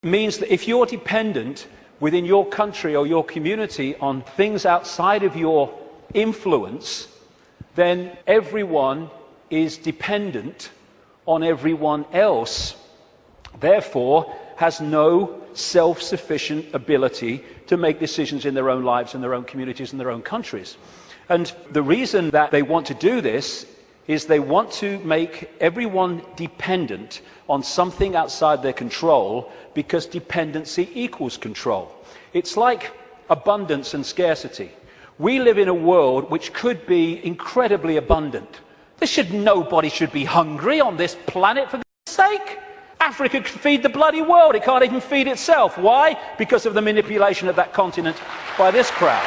means that if you're dependent within your country or your community on things outside of your influence, then everyone is dependent on everyone else, therefore has no self-sufficient ability to make decisions in their own lives and their own communities and their own countries. And the reason that they want to do this is they want to make everyone dependent on something outside their control, because dependency equals control. It's like abundance and scarcity. We live in a world which could be incredibly abundant. Nobody should be hungry on this planet, for God's sake. Africa could feed the bloody world. It can't even feed itself. Why? Because of the manipulation of that continent by this crowd.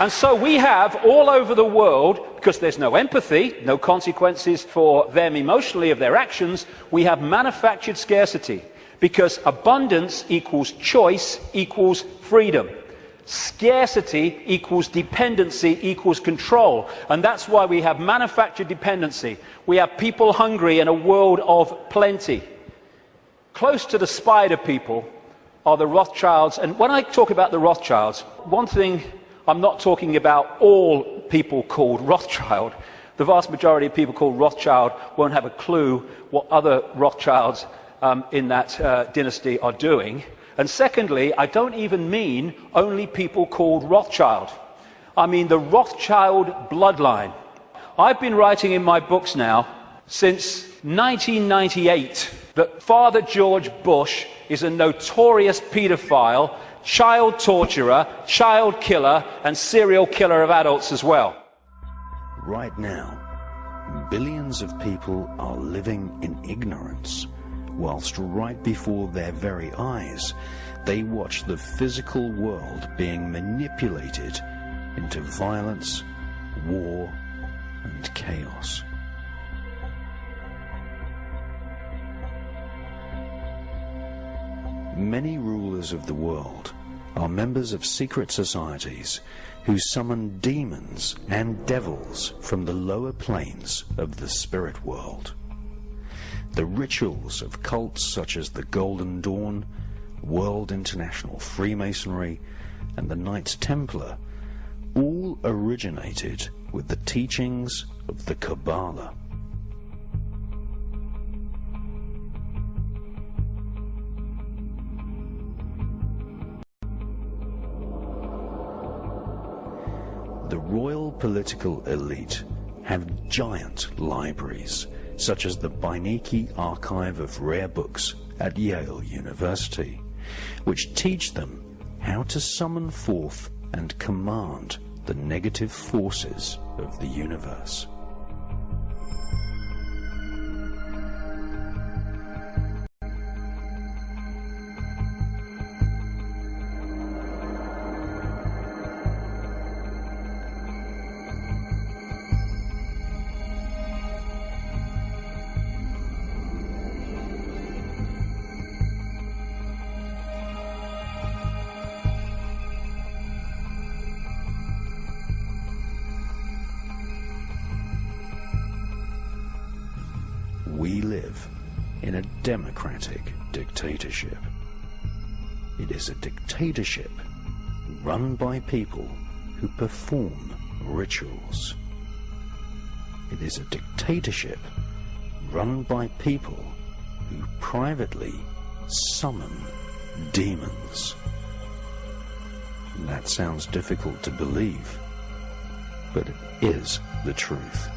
And so we have all over the world, because there's no empathy, no consequences for them emotionally of their actions, we have manufactured scarcity, because abundance equals choice equals freedom. Scarcity equals dependency equals control. And that's why we have manufactured dependency. We have people hungry in a world of plenty. Close to the spider people are the Rothschilds. And when I talk about the Rothschilds, one thing, I'm not talking about all people called Rothschild. The vast majority of people called Rothschild won't have a clue what other Rothschilds in that dynasty are doing. And secondly, I don't even mean only people called Rothschild. I mean the Rothschild bloodline. I've been writing in my books now since 1998 that Father George Bush is a notorious pedophile, child torturer, child killer, and serial killer of adults as well. Right now, billions of people are living in ignorance, whilst right before their very eyes, they watch the physical world being manipulated into violence, war, and chaos. Many rulers of the world are members of secret societies who summon demons and devils from the lower planes of the spirit world. The rituals of cults such as the Golden Dawn, World International Freemasonry, and the Knights Templar all originated with the teachings of the Kabbalah. The royal political elite have giant libraries, such as the Beinecke Archive of Rare Books at Yale University, which teach them how to summon forth and command the negative forces of the universe. We live in a democratic dictatorship. It is a dictatorship run by people who perform rituals. It is a dictatorship run by people who privately summon demons. That sounds difficult to believe, but it is the truth.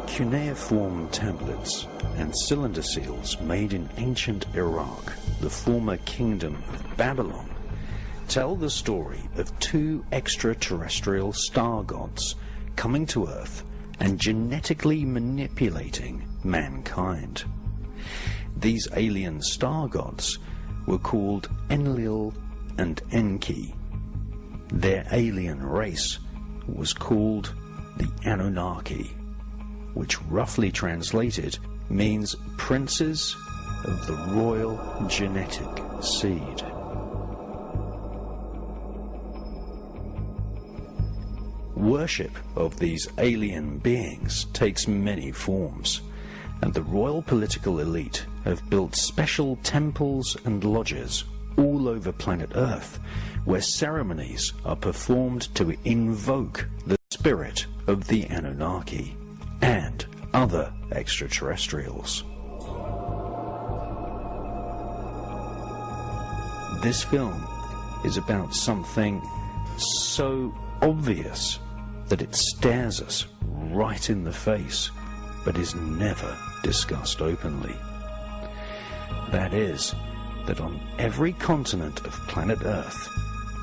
Cuneiform tablets and cylinder seals made in ancient Iraq, the former kingdom of Babylon, tell the story of two extraterrestrial star gods coming to Earth and genetically manipulating mankind. These alien star gods were called Enlil and Enki. Their alien race was called the Anunnaki, which roughly translated means princes of the royal genetic seed. Worship of these alien beings takes many forms, and the royal political elite have built special temples and lodges all over planet Earth, where ceremonies are performed to invoke the spirit of the Anunnaki and other extraterrestrials. This film is about something so obvious that it stares us right in the face, but is never discussed openly. That is, that on every continent of planet Earth,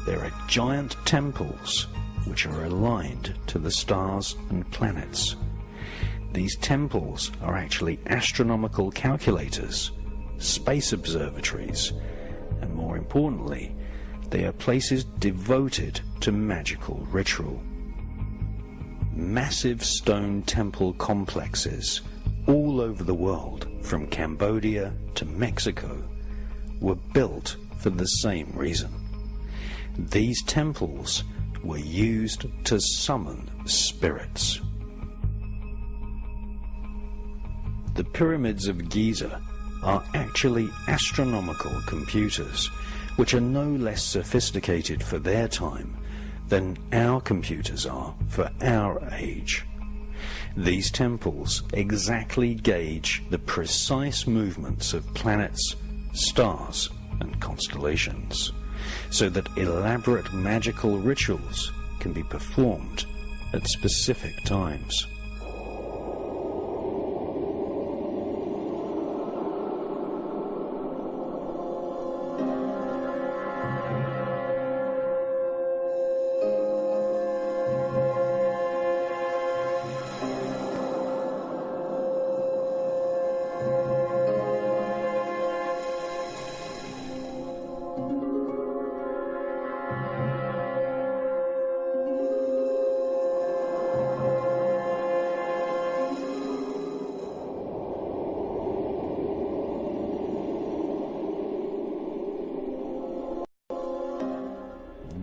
there are giant temples which are aligned to the stars and planets. These temples are actually astronomical calculators, space observatories, and more importantly, they are places devoted to magical ritual. Massive stone temple complexes all over the world, from Cambodia to Mexico, were built for the same reason. These temples were used to summon spirits. The pyramids of Giza are actually astronomical computers, which are no less sophisticated for their time than our computers are for our age. These temples exactly gauge the precise movements of planets, stars, and constellations, so that elaborate magical rituals can be performed at specific times.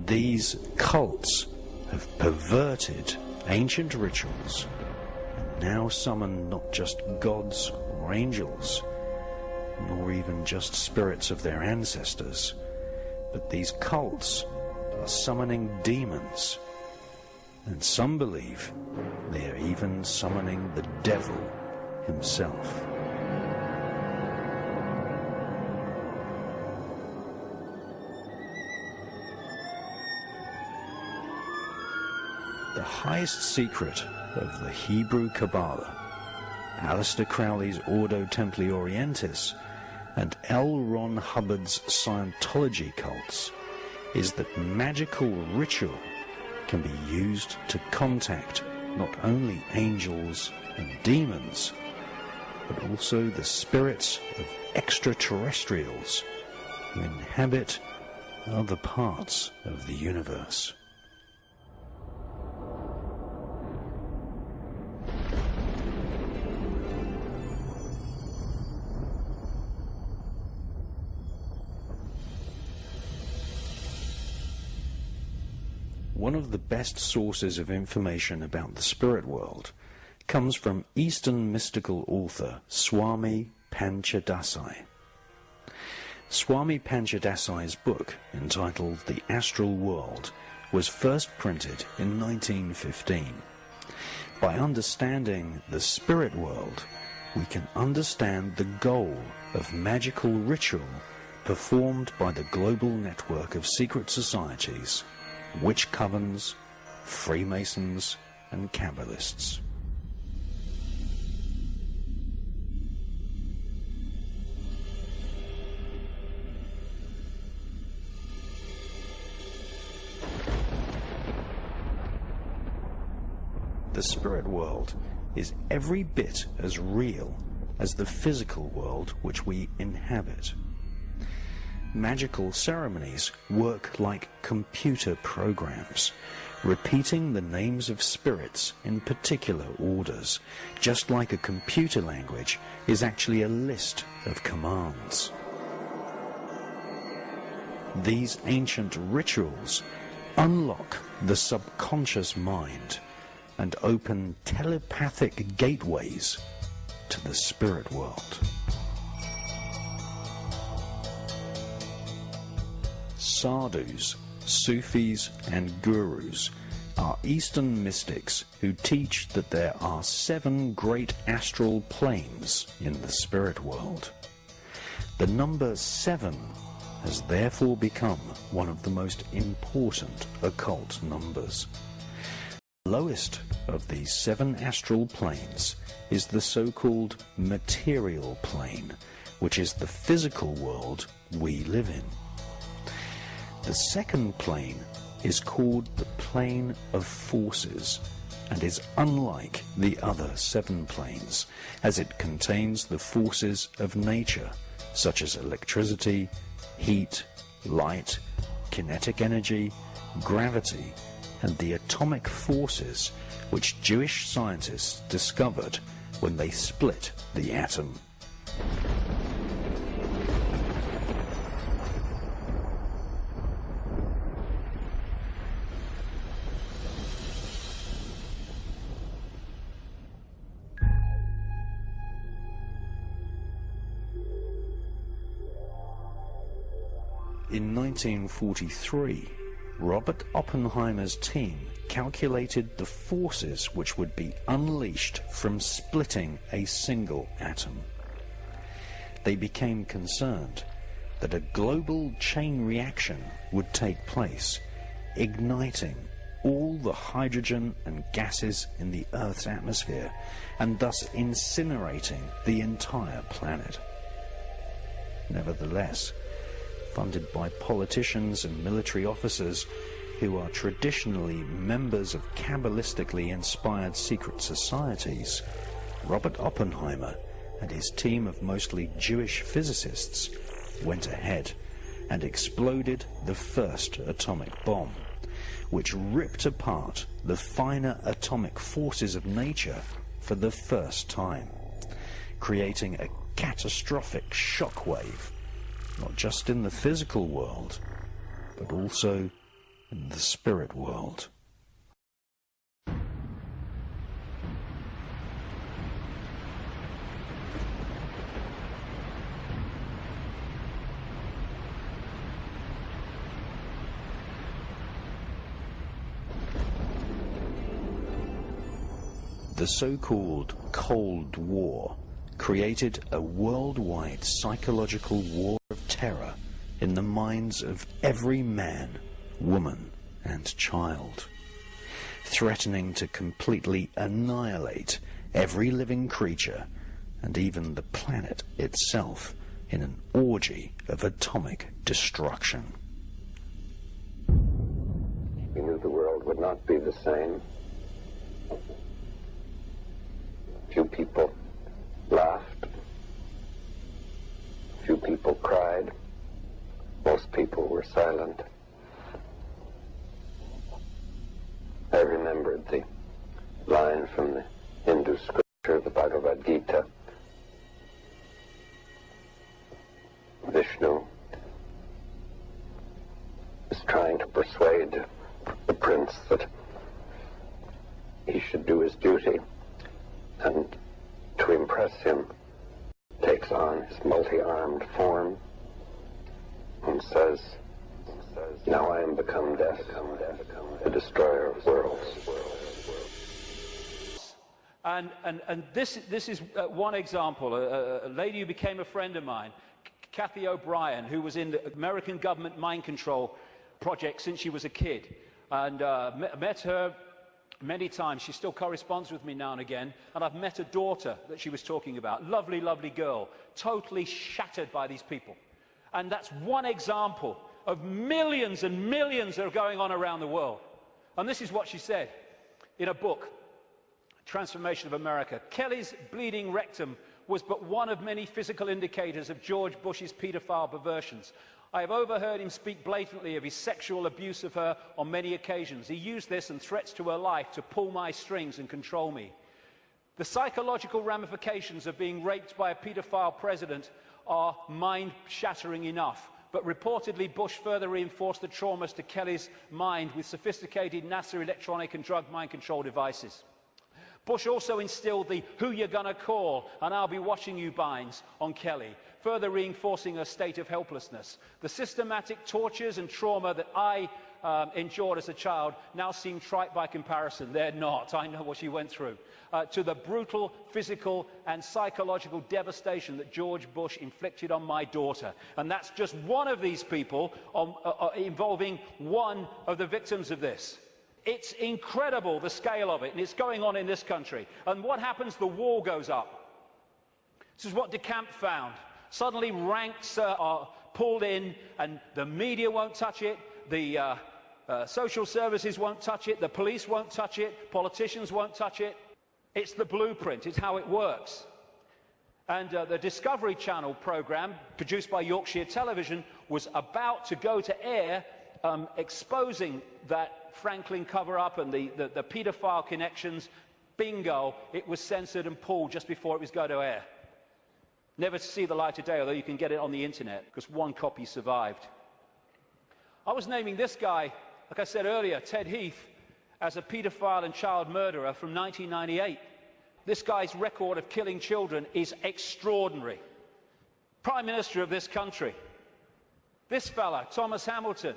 These cults have perverted ancient rituals and now summon not just gods or angels, nor even just spirits of their ancestors, but these cults are summoning demons, and some believe they are even summoning the devil himself. The highest secret of the Hebrew Kabbalah, Aleister Crowley's Ordo Templi Orientis, and L. Ron Hubbard's Scientology cults is that magical ritual can be used to contact not only angels and demons, but also the spirits of extraterrestrials who inhabit other parts of the universe. One of the best sources of information about the spirit world comes from Eastern mystical author Swami Panchadasai. Swami Panchadasai's book, entitled The Astral World, was first printed in 1915. By understanding the spirit world, we can understand the goal of magical ritual performed by the global network of secret societies, witch covens, Freemasons, and Kabbalists. The spirit world is every bit as real as the physical world which we inhabit. Magical ceremonies work like computer programs, repeating the names of spirits in particular orders, just like a computer language is actually a list of commands. These ancient rituals unlock the subconscious mind and open telepathic gateways to the spirit world. Sadhus, Sufis and Gurus are Eastern mystics who teach that there are 7 great astral planes in the spirit world. The number 7 has therefore become one of the most important occult numbers. The lowest of these 7 astral planes is the so-called material plane, which is the physical world we live in. The second plane is called the plane of forces and is unlike the other 7 planes, as it contains the forces of nature, such as electricity, heat, light, kinetic energy, gravity, and the atomic forces which Jewish scientists discovered when they split the atom. In 1943, Robert Oppenheimer's team calculated the forces which would be unleashed from splitting a single atom. They became concerned that a global chain reaction would take place, igniting all the hydrogen and gases in the Earth's atmosphere and thus incinerating the entire planet. Nevertheless, funded by politicians and military officers who are traditionally members of Kabbalistically inspired secret societies, Robert Oppenheimer and his team of mostly Jewish physicists went ahead and exploded the first atomic bomb, which ripped apart the finer atomic forces of nature for the first time, creating a catastrophic shockwave, not just in the physical world, but also in the spirit world. The so-called Cold War created a worldwide psychological war of terror in the minds of every man, woman, and child, threatening to completely annihilate every living creature and even the planet itself in an orgy of atomic destruction. We knew the world would not be the same. Few people laughed. Few people cried. Most people were silent. I remembered the line from the Hindu scripture, the Bhagavad Gita. Vishnu is trying to persuade the prince that he should do his duty, and to impress him takes on his multi-armed form and says, "Now I am become death, the destroyer of worlds." And this is one example. A lady who became a friend of mine, Kathy O'Brien, who was in the American government mind control project since she was a kid, and met her many times. She still corresponds with me now and again, and I've met her daughter that she was talking about. Lovely, lovely girl, totally shattered by these people. And that's one example of millions and millions that are going on around the world. And this is what she said in a book, Transformation of America. Kelly's bleeding rectum was but one of many physical indicators of George Bush's pedophile perversions. I have overheard him speak blatantly of his sexual abuse of her on many occasions. He used this and threats to her life to pull my strings and control me. The psychological ramifications of being raped by a pedophile president are mind-shattering enough. but reportedly Bush further reinforced the traumas to Kelly's mind with sophisticated NASA electronic and drug mind control devices. Bush also instilled the "who you gonna call and I'll be watching you" binds on Kelly, further reinforcing her state of helplessness. The systematic tortures and trauma that I endured as a child now seem trite by comparison. They're not. I know what she went through. To the brutal physical and psychological devastation that George Bush inflicted on my daughter. And that's just one of these people involving one of the victims of this. It's incredible, the scale of it, and it's going on in this country. And what happens? The wall goes up. This is what DeCamp found. Suddenly ranks are pulled in, and the media won't touch it, the social services won't touch it, the police won't touch it, politicians won't touch it. It's the blueprint, it's how it works. And the Discovery Channel programme, produced by Yorkshire Television, was about to go to air, exposing that Franklin cover-up and the paedophile connections. Bingo, it was censored and pulled just before it was going to air. Never to see the light of day, although you can get it on the internet, because one copy survived. I was naming this guy, like I said earlier, Ted Heath, as a paedophile and child murderer from 1998. This guy's record of killing children is extraordinary. Prime Minister of this country. This fella, Thomas Hamilton,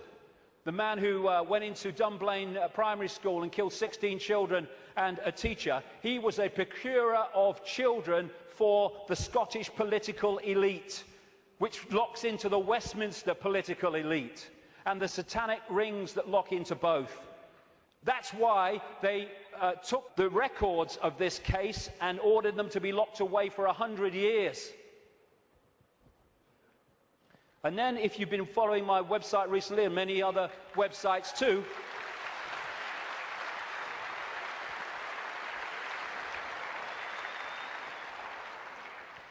the man who went into Dunblane Primary School and killed 16 children and a teacher, he was a procurer of children for the Scottish political elite, which locks into the Westminster political elite, and the satanic rings that lock into both. That's why they took the records of this case and ordered them to be locked away for 100 years. And then, if you've been following my website recently, and many other websites too,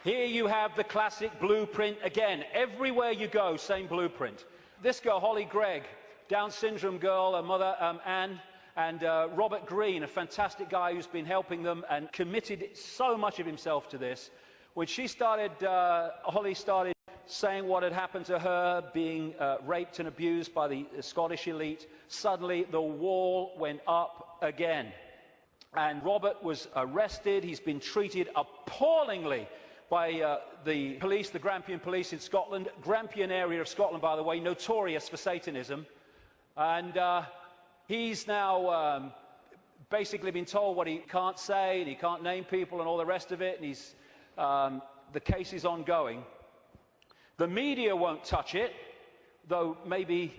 here you have the classic blueprint again. Everywhere you go, same blueprint. This girl, Holly Gregg, Down syndrome girl, her mother Anne, and Robert Greene, a fantastic guy who's been helping them and committed so much of himself to this. When she started, Holly started saying what had happened to her, being raped and abused by the Scottish elite, suddenly the wall went up again. And Robert was arrested. He's been treated appallingly by the police, the Grampian police in Scotland. Grampian area of Scotland, by the way, notorious for Satanism. And he's now basically been told what he can't say, and he can't name people and all the rest of it, and he's, the case is ongoing. The media won't touch it, though maybe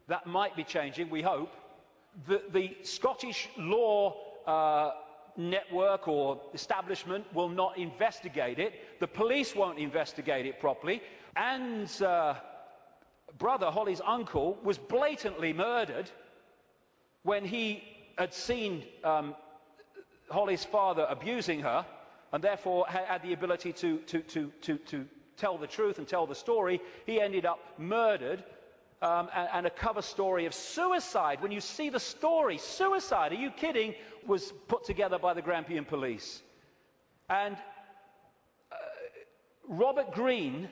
that might be changing, we hope. The Scottish law network or establishment will not investigate it. The police won't investigate it properly. Anne's brother, Holly's uncle, was blatantly murdered when he had seen Holly's father abusing her, and therefore had the ability to tell the truth and tell the story. He ended up murdered, and a cover story of suicide. When you see the story, suicide, are you kidding, was put together by the Grampian police. And Robert Greene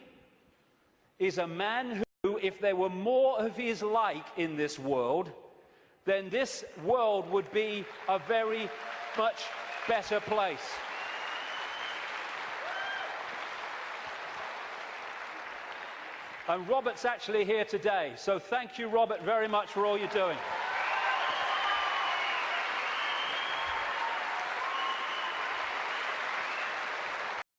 is a man who, if there were more of his like in this world, then this world would be a very much better place. And Robert's actually here today, so thank you, Robert, very much for all you're doing.